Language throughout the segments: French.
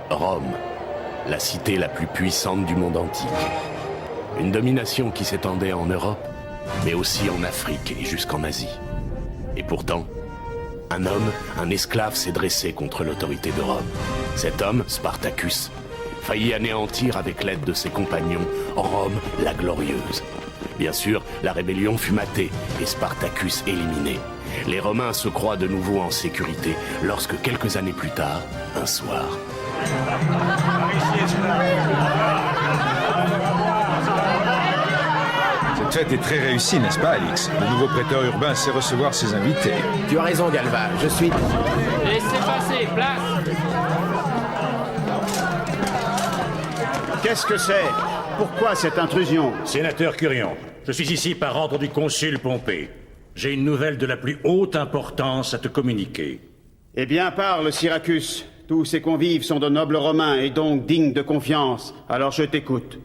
Rome, la cité la plus puissante du monde antique. Une domination qui s'étendait en Europe, mais aussi en Afrique et jusqu'en Asie. Et pourtant, un homme, un esclave s'est dressé contre l'autorité de Rome. Cet homme, Spartacus, faillit anéantir avec l'aide de ses compagnons Rome la glorieuse. Bien sûr, la rébellion fut matée et Spartacus éliminé. Les Romains se croient de nouveau en sécurité lorsque quelques années plus tard, un soir... Cette fête est très réussie, n'est-ce pas, Alix? Le nouveau prêteur urbain sait recevoir ses invités. Tu as raison, Galva, je suis... Laissez passer, place. Qu'est-ce que c'est? Pourquoi cette intrusion? Sénateur Curion, je suis ici par ordre du consul Pompée. J'ai une nouvelle de la plus haute importance à te communiquer. Eh bien, parle, Syracuse. Tous ces convives sont de nobles Romains et donc dignes de confiance. Alors je t'écoute.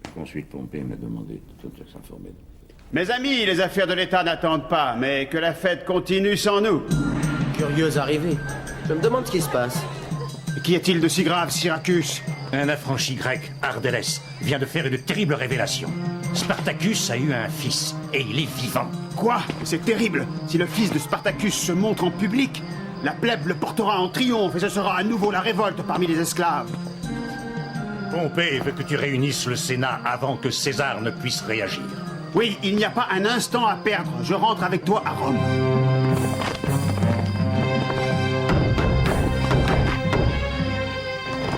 Le consul Pompée m'a demandé de s'informer. Mes amis, les affaires de l'État n'attendent pas, mais que la fête continue sans nous. Curieuse arrivée. Je me demande ce qui se passe. Qu'y a-t-il de si grave, Syracuse? Un affranchi grec, Ardélès, vient de faire une terrible révélation. Spartacus a eu un fils, et il est vivant. Quoi? C'est terrible. Si le fils de Spartacus se montre en public, la plèbe le portera en triomphe et ce sera à nouveau la révolte parmi les esclaves. Pompée veut que tu réunisses le Sénat avant que César ne puisse réagir. Oui, il n'y a pas un instant à perdre. Je rentre avec toi à Rome.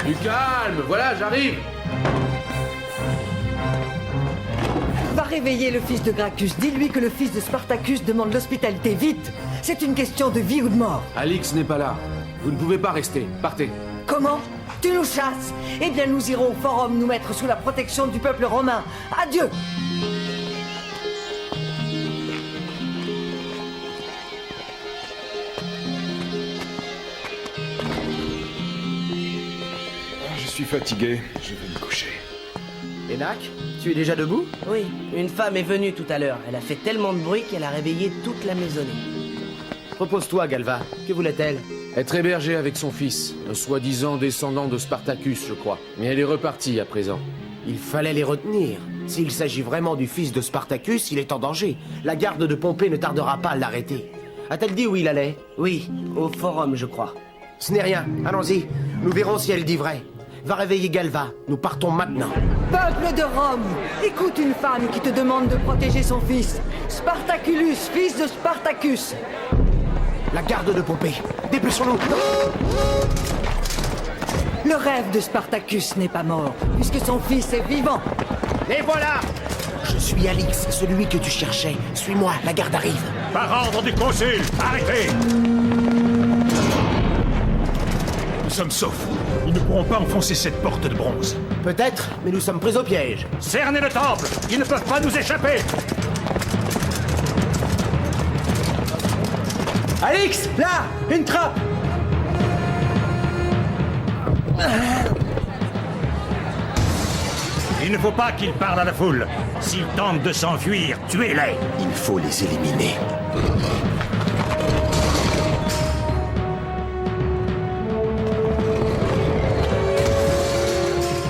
Du calme, voilà, j'arrive. Va réveiller le fils de Gracchus. Dis-lui que le fils de Spartacus demande l'hospitalité, vite. C'est une question de vie ou de mort. Alix n'est pas là. Vous ne pouvez pas rester. Partez. Comment? Tu nous chasses? Eh bien, nous irons au forum nous mettre sous la protection du peuple romain. Adieu! Je suis fatigué, je vais me coucher. Enac, tu es déjà debout? Oui, une femme est venue tout à l'heure. Elle a fait tellement de bruit qu'elle a réveillé toute la maisonnée. Repose-toi, Galva. Que voulait-elle? Être hébergée avec son fils, un soi-disant descendant de Spartacus, je crois. Mais elle est repartie à présent. Il fallait les retenir. S'il s'agit vraiment du fils de Spartacus, il est en danger. La garde de Pompée ne tardera pas à l'arrêter. A-t-elle dit où il allait? Oui, au forum, je crois. Ce n'est rien. Allons-y. Nous verrons si elle dit vrai. Va réveiller Galva. Nous partons maintenant. Peuple de Rome, écoute une femme qui te demande de protéger son fils. Spartaculus, fils de Spartacus. La garde de Pompée. Dépêchons-nous. Le rêve de Spartacus n'est pas mort, puisque son fils est vivant. Et voilà! Je suis Alix, celui que tu cherchais. Suis-moi, la garde arrive. Par ordre du consul, arrêtez! Nous sommes saufs. Ils ne pourront pas enfoncer cette porte de bronze. Peut-être, mais nous sommes pris au piège. Cernez le temple! Ils ne peuvent pas nous échapper! Alix, là! Une trappe! Il ne faut pas qu'ils parlent à la foule. S'ils tentent de s'enfuir, tuez-les! Il faut les éliminer.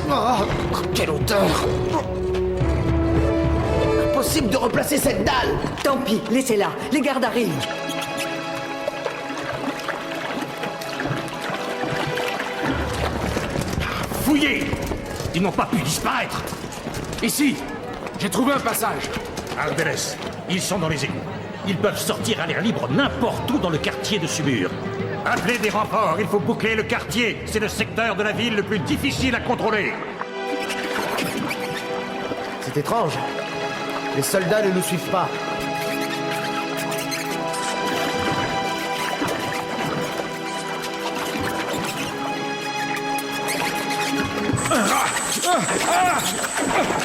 Oh, quelle hauteur! Impossible de replacer cette dalle! Tant pis, laissez-la, les gardes arrivent. Fouillez! Ils n'ont pas pu disparaître! Ici! J'ai trouvé un passage! Ardélès, ils sont dans les égouts. Ils peuvent sortir à l'air libre n'importe où dans le quartier de Subur. Appelez des renforts, il faut boucler le quartier. C'est le secteur de la ville le plus difficile à contrôler. C'est étrange. Les soldats ne nous suivent pas.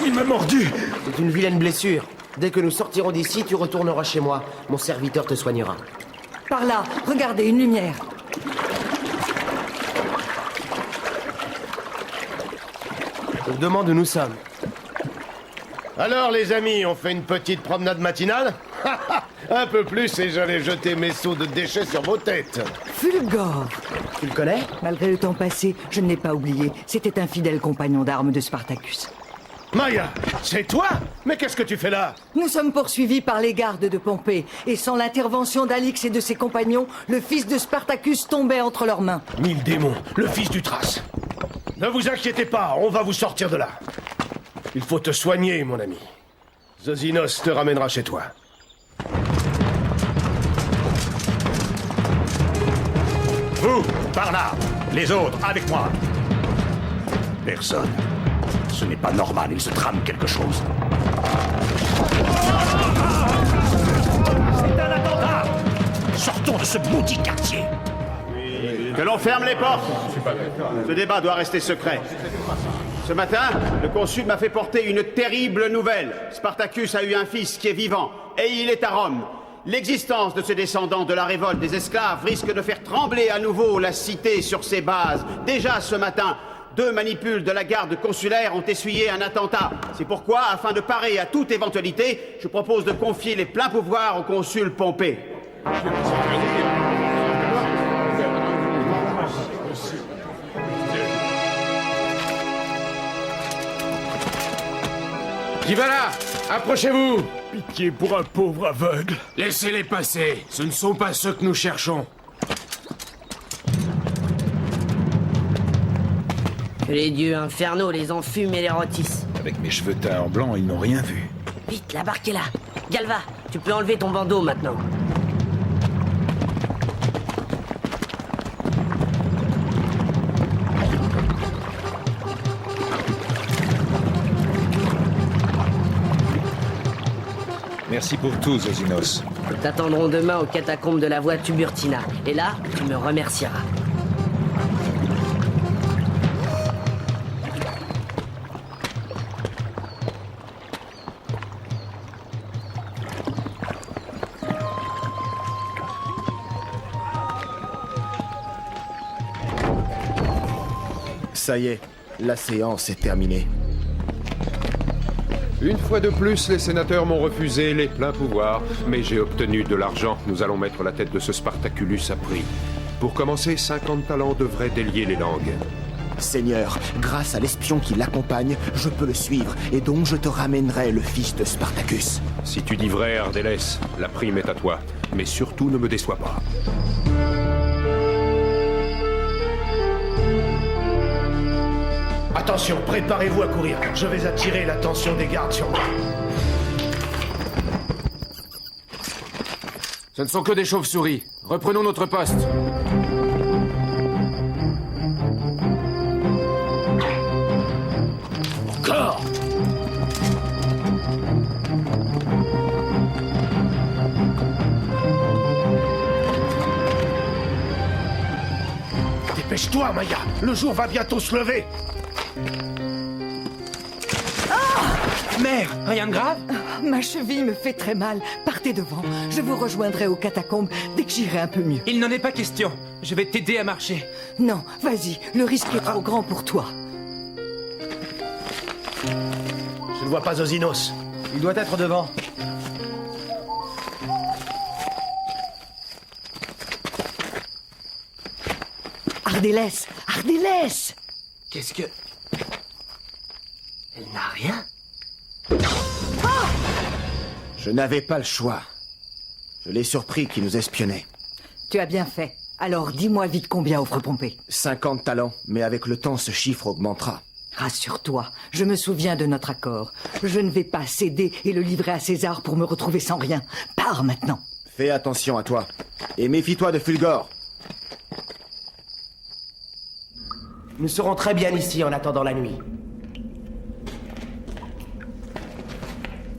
Il m'a mordu! C'est une vilaine blessure. Dès que nous sortirons d'ici, tu retourneras chez moi. Mon serviteur te soignera. Par là, regardez, une lumière. Je me demande où nous sommes. Alors les amis, on fait une petite promenade matinale? Un peu plus et j'allais jeter mes seaux de déchets sur vos têtes. Fulgore. Tu le connais? Malgré le temps passé, je ne l'ai pas oublié. C'était un fidèle compagnon d'armes de Spartacus. Maya, c'est toi? Mais qu'est-ce que tu fais là? Nous sommes poursuivis par les gardes de Pompée, et sans l'intervention d'Alix et de ses compagnons, le fils de Spartacus tombait entre leurs mains. Mille démons, le fils du Thrace. Ne vous inquiétez pas, on va vous sortir de là. Il faut te soigner, mon ami. Zosinos te ramènera chez toi. Vous, par là. Les autres, avec moi. Personne. Ce n'est pas normal, il se trame quelque chose. C'est un attentat! Sortons de ce maudit quartier. Que l'on ferme les portes. Ce débat doit rester secret. Ce matin, le consul m'a fait porter une terrible nouvelle. Spartacus a eu un fils qui est vivant, et il est à Rome. L'existence de ce descendant de la révolte des esclaves risque de faire trembler à nouveau la cité sur ses bases. Déjà ce matin, 2 manipules de la garde consulaire ont essuyé un attentat. C'est pourquoi, afin de parer à toute éventualité, je propose de confier les pleins pouvoirs au consul Pompée. Qui va là? Approchez-vous! Pitié pour un pauvre aveugle. Laissez-les passer, ce ne sont pas ceux que nous cherchons. Que les dieux infernaux les enfument et les rôtissent. Avec mes cheveux teints en blanc, ils n'ont rien vu. Vite, la barque est là. Galva, tu peux enlever ton bandeau maintenant. Merci pour tout, Zosinos. Nous t'attendrons demain aux catacombes de la voie Tuburtina. Et là, tu me remercieras. Ça y est, la séance est terminée. Une fois de plus, les sénateurs m'ont refusé les pleins pouvoirs, mais j'ai obtenu de l'argent. Nous allons mettre la tête de ce Spartaculus à prix. Pour commencer, 50 talents devraient délier les langues. Seigneur, grâce à l'espion qui l'accompagne, je peux le suivre, et donc je te ramènerai le fils de Spartacus. Si tu dis vrai, Ardélès, la prime est à toi. Mais surtout, ne me déçois pas. Attention, préparez-vous à courir. Je vais attirer l'attention des gardes sur moi. Ce ne sont que des chauves-souris. Reprenons notre poste. Encore! Dépêche-toi, Maya. Le jour va bientôt se lever. Mère, rien de grave? Ma cheville me fait très mal. Partez devant. Je vous rejoindrai aux catacombes dès que j'irai un peu mieux. Il n'en est pas question. Je vais t'aider à marcher. Non, vas-y. Le risque est trop grand pour toi. Je ne vois pas Zosinos. Il doit être devant. Ardélès! Ardélès! Qu'est-ce que... Elle n'a rien? Je n'avais pas le choix. Je l'ai surpris qui nous espionnait. Tu as bien fait. Alors, dis-moi vite combien offre Pompée. 50 talents, mais avec le temps, ce chiffre augmentera. Rassure-toi, je me souviens de notre accord. Je ne vais pas céder et le livrer à César pour me retrouver sans rien. Pars maintenant. Fais attention à toi. Et méfie-toi de Fulgore. Nous serons très bien ici en attendant la nuit.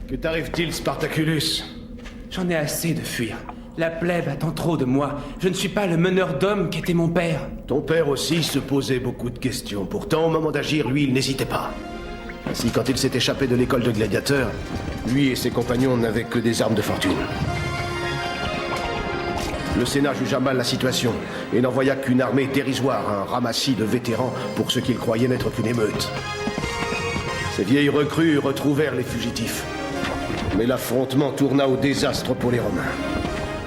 Que t'arrive-t-il, Spartaculus? J'en ai assez de fuir. La plèbe attend trop de moi. Je ne suis pas le meneur d'hommes qu'était mon père. Ton père aussi se posait beaucoup de questions. Pourtant, au moment d'agir, lui, il n'hésitait pas. Ainsi, quand il s'est échappé de l'école de gladiateurs, lui et ses compagnons n'avaient que des armes de fortune. Le Sénat jugea mal la situation et n'envoya qu'une armée dérisoire, un ramassis de vétérans pour ce qu'il croyait n'être qu'une émeute. Ces vieilles recrues retrouvèrent les fugitifs. Mais l'affrontement tourna au désastre pour les Romains.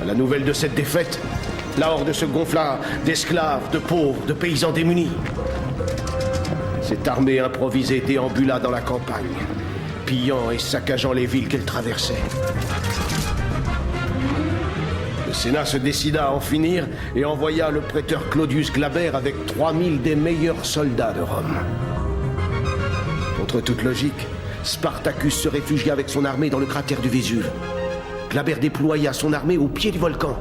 À la nouvelle de cette défaite, la horde se gonfla d'esclaves, de pauvres, de paysans démunis. Cette armée improvisée déambula dans la campagne, pillant et saccageant les villes qu'elle traversait. Le Sénat se décida à en finir et envoya le préteur Claudius Glaber avec 3000 des meilleurs soldats de Rome. Contre toute logique, Spartacus se réfugia avec son armée dans le cratère du Vésuve. Glaber déploya son armée au pied du volcan,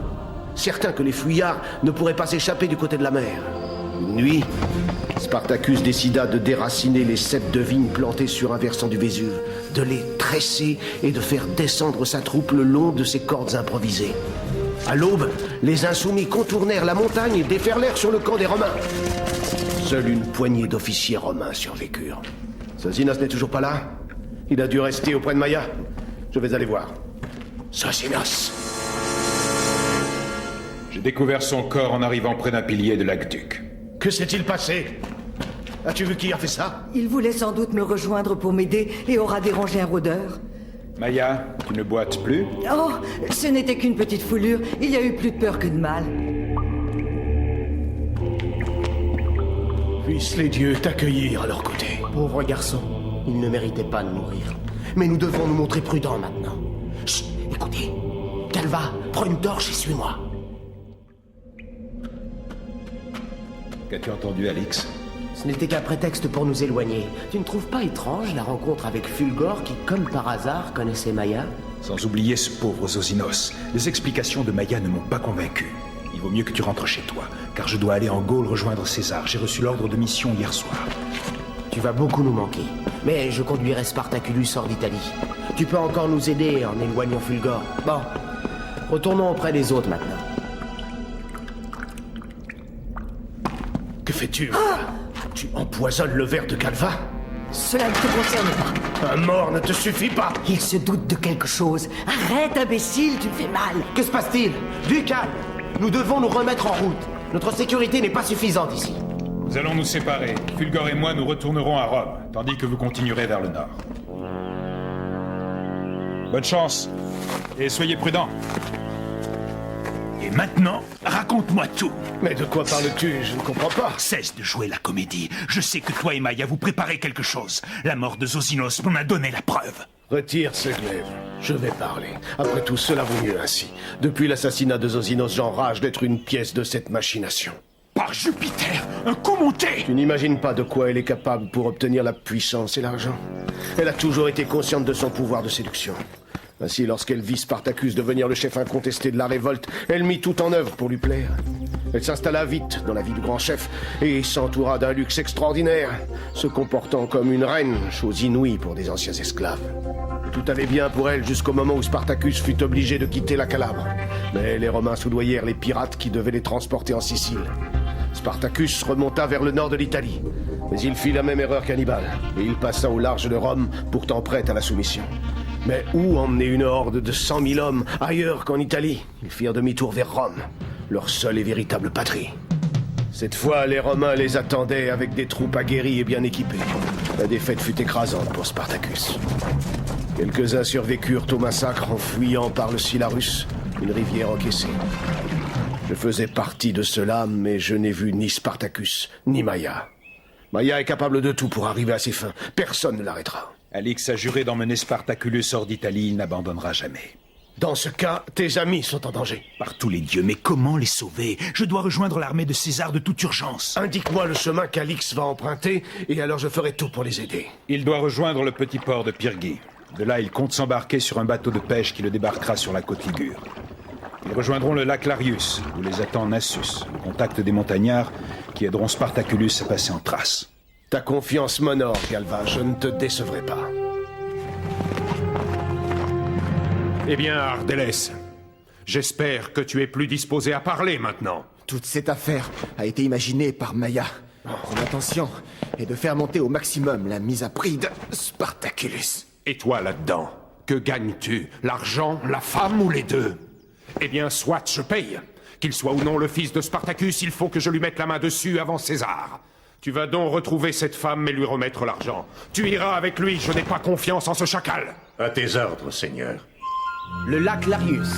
certain que les fuyards ne pourraient pas s'échapper du côté de la mer. Une nuit, Spartacus décida de déraciner les ceps de vigne plantés sur un versant du Vésuve, de les tresser et de faire descendre sa troupe le long de ses cordes improvisées. À l'aube, les insoumis contournèrent la montagne et déferlèrent sur le camp des Romains. Seule une poignée d'officiers romains survécurent. Zosinos n'est toujours pas là? Il a dû rester auprès de Maia. Je vais aller voir. Zosinos! J'ai découvert son corps en arrivant près d'un pilier de l'aqueduc. Que s'est-il passé? As-tu vu qui a fait ça? Il voulait sans doute me rejoindre pour m'aider et aura dérangé un rôdeur. Maya, tu ne boites plus? Oh, ce n'était qu'une petite foulure. Il y a eu plus de peur que de mal. Puissent les dieux t'accueillir à leur côté. Pauvre garçon, il ne méritait pas de mourir. Mais nous devons nous montrer prudents maintenant. Chut, écoutez. Calva, prends une torche et suis-moi. Qu'as-tu entendu, Alix? Ce n'était qu'un prétexte pour nous éloigner. Tu ne trouves pas étrange la rencontre avec Fulgore qui, comme par hasard, connaissait Maia? Sans oublier ce pauvre Zosinos. Les explications de Maia ne m'ont pas convaincu. Il vaut mieux que tu rentres chez toi, car je dois aller en Gaule rejoindre César. J'ai reçu l'ordre de mission hier soir. Tu vas beaucoup nous manquer. Mais je conduirai Spartaculus hors d'Italie. Tu peux encore nous aider en éloignant Fulgore. Bon, retournons auprès des autres maintenant. Que fais-tu? Tu empoisonnes le verre de Calva? Cela ne te concerne pas. Un mort ne te suffit pas. Il se doute de quelque chose. Arrête, imbécile, tu me fais mal. Que se passe-t-il? Du calme. Nous devons nous remettre en route. Notre sécurité n'est pas suffisante ici. Nous allons nous séparer. Fulgore et moi, nous retournerons à Rome, tandis que vous continuerez vers le nord. Bonne chance. Et soyez prudents. Et maintenant, raconte-moi tout. Mais de quoi parles-tu? Je ne comprends pas. Cesse de jouer la comédie. Je sais que toi et Maia, vous préparez quelque chose. La mort de Zosinos m'en a donné la preuve. Retire ce glaive. Je vais parler. Après tout, cela vaut mieux ainsi. Depuis l'assassinat de Zosinos, j'enrage d'être une pièce de cette machination. Par Jupiter, un coup monté! Tu n'imagines pas de quoi elle est capable pour obtenir la puissance et l'argent. Elle a toujours été consciente de son pouvoir de séduction. Ainsi, lorsqu'elle vit Spartacus devenir le chef incontesté de la révolte, elle mit tout en œuvre pour lui plaire. Elle s'installa vite dans la vie du grand chef et s'entoura d'un luxe extraordinaire, se comportant comme une reine, chose inouïe pour des anciens esclaves. Et tout allait bien pour elle jusqu'au moment où Spartacus fut obligé de quitter la Calabre. Mais les Romains soudoyèrent les pirates qui devaient les transporter en Sicile. Spartacus remonta vers le nord de l'Italie, mais il fit la même erreur qu'Hannibal, et il passa au large de Rome, pourtant prête à la soumission. Mais où emmener une horde de 100 000 hommes ailleurs qu'en Italie? Ils firent demi-tour vers Rome, leur seule et véritable patrie. Cette fois, les Romains les attendaient avec des troupes aguerries et bien équipées. La défaite fut écrasante pour Spartacus. Quelques-uns survécurent au massacre en fuyant par le Silarus, une rivière encaissée. Je faisais partie de cela, mais je n'ai vu ni Spartacus, ni Maia. Maia est capable de tout pour arriver à ses fins. Personne ne l'arrêtera. Alix a juré d'emmener Spartaculus hors d'Italie, il n'abandonnera jamais. Dans ce cas, tes amis sont en danger. Par tous les dieux, mais comment les sauver? Je dois rejoindre l'armée de César de toute urgence. Indique-moi le chemin qu'Alix va emprunter, et alors je ferai tout pour les aider. Il doit rejoindre le petit port de Pyrgi. De là, il compte s'embarquer sur un bateau de pêche qui le débarquera sur la côte Ligure. Ils rejoindront le lac Larius, où les attend Nassus, le contact des montagnards qui aideront Spartaculus à passer en trace. Ta confiance m'honore, Galva, je ne te décevrai pas. Eh bien, Ardélès, j'espère que tu es plus disposé à parler maintenant. Toute cette affaire a été imaginée par Maia. Son intention est de faire monter au maximum la mise à prix de Spartaculus. Et toi là-dedans, que gagnes-tu? L'argent, la femme ou les deux? Eh bien, soit je paye. Qu'il soit ou non le fils de Spartacus, il faut que je lui mette la main dessus avant César. Tu vas donc retrouver cette femme et lui remettre l'argent. Tu iras avec lui, je n'ai pas confiance en ce chacal. À tes ordres, Seigneur. Le lac Larius.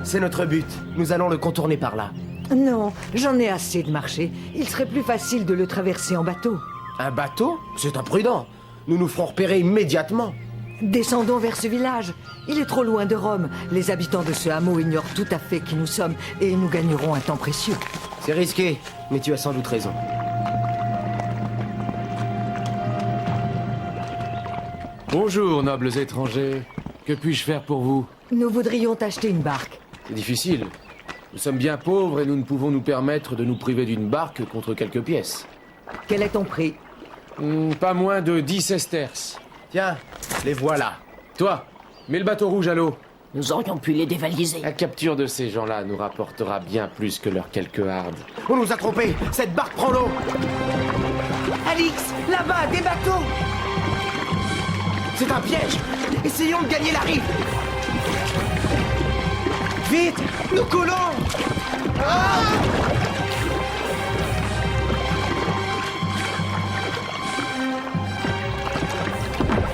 C'est notre but. Nous allons le contourner par là. Non, j'en ai assez de marcher. Il serait plus facile de le traverser en bateau. Un bateau? C'est imprudent. Nous nous ferons repérer immédiatement. Descendons vers ce village. Il est trop loin de Rome. Les habitants de ce hameau ignorent tout à fait qui nous sommes et nous gagnerons un temps précieux. C'est risqué, mais tu as sans doute raison. Bonjour, nobles étrangers. Que puis-je faire pour vous? Nous voudrions t'acheter une barque. C'est difficile. Nous sommes bien pauvres et nous ne pouvons nous permettre de nous priver d'une barque contre quelques pièces. Quel est ton prix? Pas moins de 10 sesterces. Tiens, les voilà. Toi, mets le bateau rouge à l'eau. Nous aurions pu les dévaliser. La capture de ces gens-là nous rapportera bien plus que leurs quelques hardes. On nous a trompés. Cette barque prend l'eau. Alix, là-bas, des bateaux. C'est un piège. Essayons de gagner la rive. Vite, nous coulons. Ah!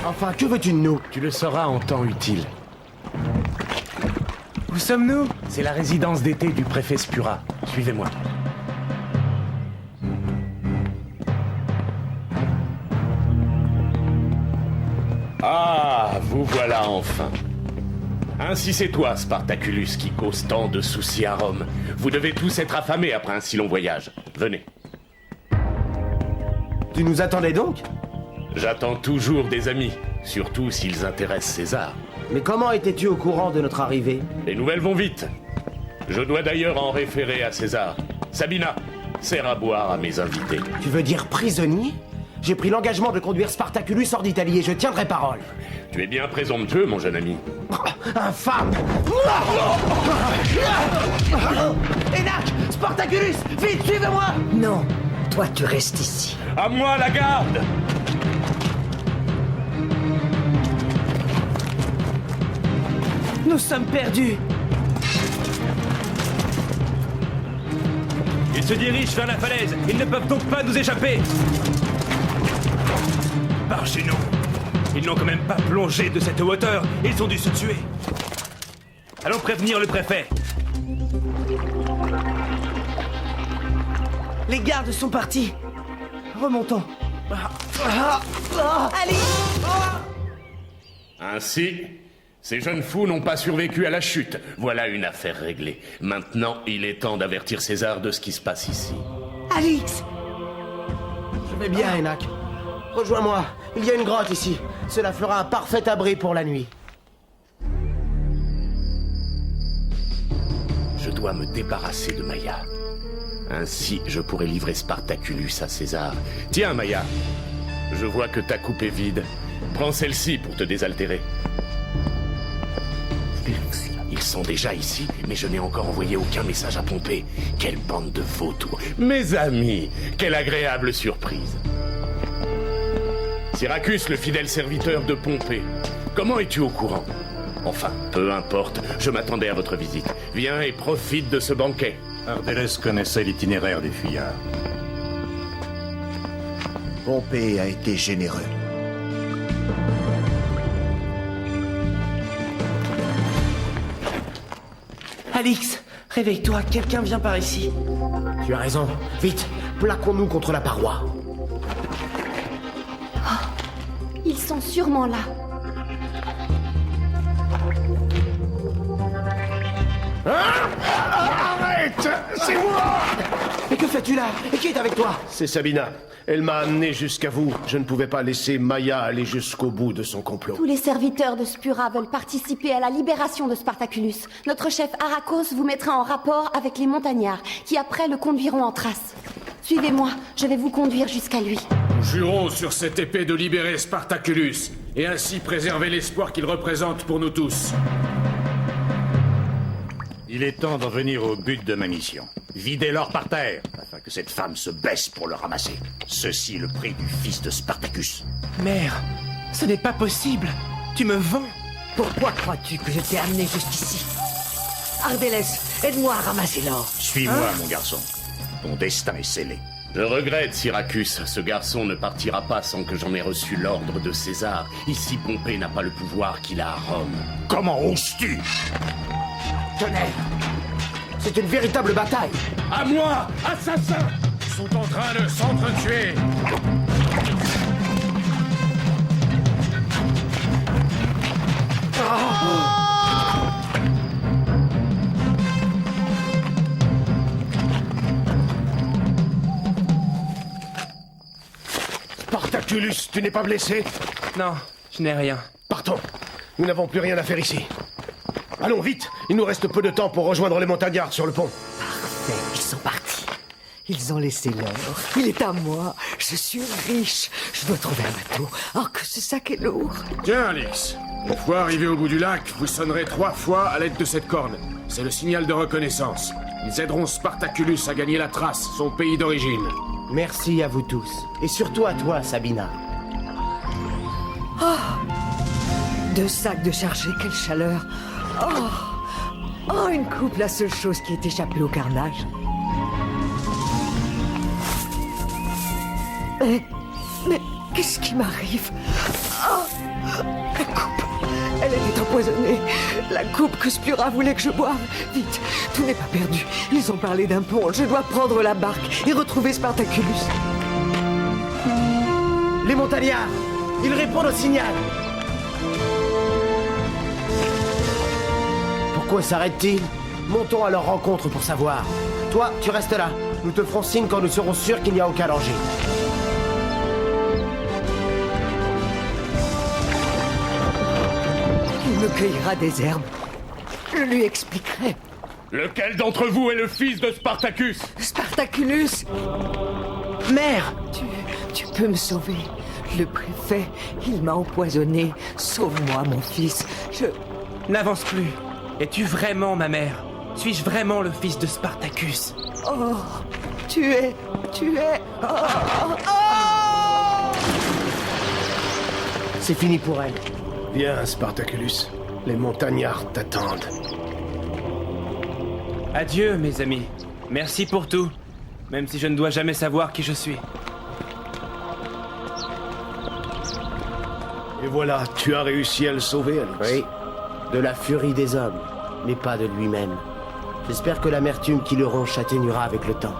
Enfin, que veux-tu de nous? Tu le sauras en temps utile. Où sommes-nous? C'est la résidence d'été du préfet Spura. Suivez-moi. Ah, vous voilà enfin. Ainsi c'est toi, Spartaculus, qui cause tant de soucis à Rome. Vous devez tous être affamés après un si long voyage. Venez. Tu nous attendais donc? J'attends toujours des amis, surtout s'ils intéressent César. Mais comment étais-tu au courant de notre arrivée? Les nouvelles vont vite. Je dois d'ailleurs en référer à César. Sabina, sers à boire à mes invités. Tu veux dire prisonnier? J'ai pris l'engagement de conduire Spartaculus hors d'Italie et je tiendrai parole. Tu es bien présomptueux, mon jeune ami. Infâme! Énac! Spartaculus! Vite, suivez-moi! Non, toi tu restes ici. À moi la garde! Nous sommes perdus. Ils se dirigent vers la falaise. Ils ne peuvent donc pas nous échapper. Par chez nous. Ils n'ont quand même pas plongé de cette hauteur. Ils ont dû se tuer. Allons prévenir le préfet. Les gardes sont partis. Remontons. Allez! Ainsi, ces jeunes fous n'ont pas survécu à la chute. Voilà une affaire réglée. Maintenant, il est temps d'avertir César de ce qui se passe ici. Alix! Je vais bien, Énac. Rejoins-moi. Il y a une grotte ici. Cela fera un parfait abri pour la nuit. Je dois me débarrasser de Maya. Ainsi, je pourrai livrer Spartaculus à César. Tiens, Maya. Je vois que ta coupe est vide. Prends celle-ci pour te désaltérer. Ils sont déjà ici, mais je n'ai encore envoyé aucun message à Pompée. Quelle bande de vautours. Mes amis, quelle agréable surprise. Syracuse, le fidèle serviteur de Pompée. Comment es-tu au courant? Enfin, peu importe, je m'attendais à votre visite. Viens et profite de ce banquet. Ardelles connaissait l'itinéraire des fuyards. Pompée a été généreux. Alix, réveille-toi, quelqu'un vient par ici. Tu as raison. Vite, plaquons-nous contre la paroi. Ils sont sûrement là. Arrête! C'est moi! Mais que fais-tu là? Et qui est avec toi? C'est Sabina. Elle m'a amené jusqu'à vous. Je ne pouvais pas laisser Maya aller jusqu'au bout de son complot. Tous les serviteurs de Spura veulent participer à la libération de Spartaculus. Notre chef Arachos vous mettra en rapport avec les montagnards, qui après le conduiront en trace. Suivez-moi, je vais vous conduire jusqu'à lui. Nous jurons sur cette épée de libérer Spartaculus, et ainsi préserver l'espoir qu'il représente pour nous tous. Il est temps d'en venir au but de ma mission. Vider l'or par terre, afin que cette femme se baisse pour le ramasser. Ceci est le prix du fils de Spartacus. Mère, ce n'est pas possible. Tu me vends. Pourquoi crois-tu que je t'ai amené jusqu'ici? Ardelles, aide-moi à ramasser l'or. Suis-moi, mon garçon. Ton destin est scellé. Je regrette, Syracuse. Ce garçon ne partira pas sans que j'en ai reçu l'ordre de César. Ici, Pompée n'a pas le pouvoir qu'il a à Rome. Comment oses-tu? Tonnerre! C'est une véritable bataille! À moi, assassin! Ils sont en train de s'entretuer! Spartaculus, tu n'es pas blessé? Non, je n'ai rien. Partons. Nous n'avons plus rien à faire ici. Allons, vite. Il nous reste peu de temps pour rejoindre les montagnards sur le pont. Parfait, ils sont partis. Ils ont laissé l'or. Il est à moi. Je suis riche. Je dois trouver un bateau. Oh, que ce sac est lourd. Tiens, Alix. Une fois arrivé au bout du lac, vous sonnerez 3 fois à l'aide de cette corne. C'est le signal de reconnaissance. Ils aideront Spartaculus à gagner la Thrace, son pays d'origine. Merci à vous tous. Et surtout à toi, Sabina. Oh, 2 sacs de chargés, quelle chaleur. Oh, une coupe, la seule chose qui est échappée au carnage. Mais qu'est-ce qui m'arrive? Oh, la coupe, elle était empoisonnée. La coupe que Spura voulait que je boive. Vite, tout n'est pas perdu. Ils ont parlé d'un pont. Je dois prendre la barque et retrouver Spartaculus. Les montagnards! Ils répondent au signal! Pourquoi s'arrêtent-ils? Montons à leur rencontre pour savoir. Toi, tu restes là. Nous te ferons signe quand nous serons sûrs qu'il n'y a aucun danger. Il me cueillera des herbes. Je lui expliquerai. Lequel d'entre vous est le fils de Spartacus? Spartaculus! Mère! Tu peux me sauver. Le préfet, il m'a empoisonné. Sauve-moi, mon fils. N'avance plus. Es-tu vraiment ma mère? Suis-je vraiment le fils de Spartacus? Oh, tu es... Oh, oh, oh! C'est fini pour elle. Viens, Spartaculus. Les montagnards t'attendent. Adieu, mes amis. Merci pour tout. Même si je ne dois jamais savoir qui je suis. Et voilà, tu as réussi à le sauver, Alix. Oui, de la furie des hommes, mais pas de lui-même. J'espère que l'amertume qui le ronge s'atténuera avec le temps.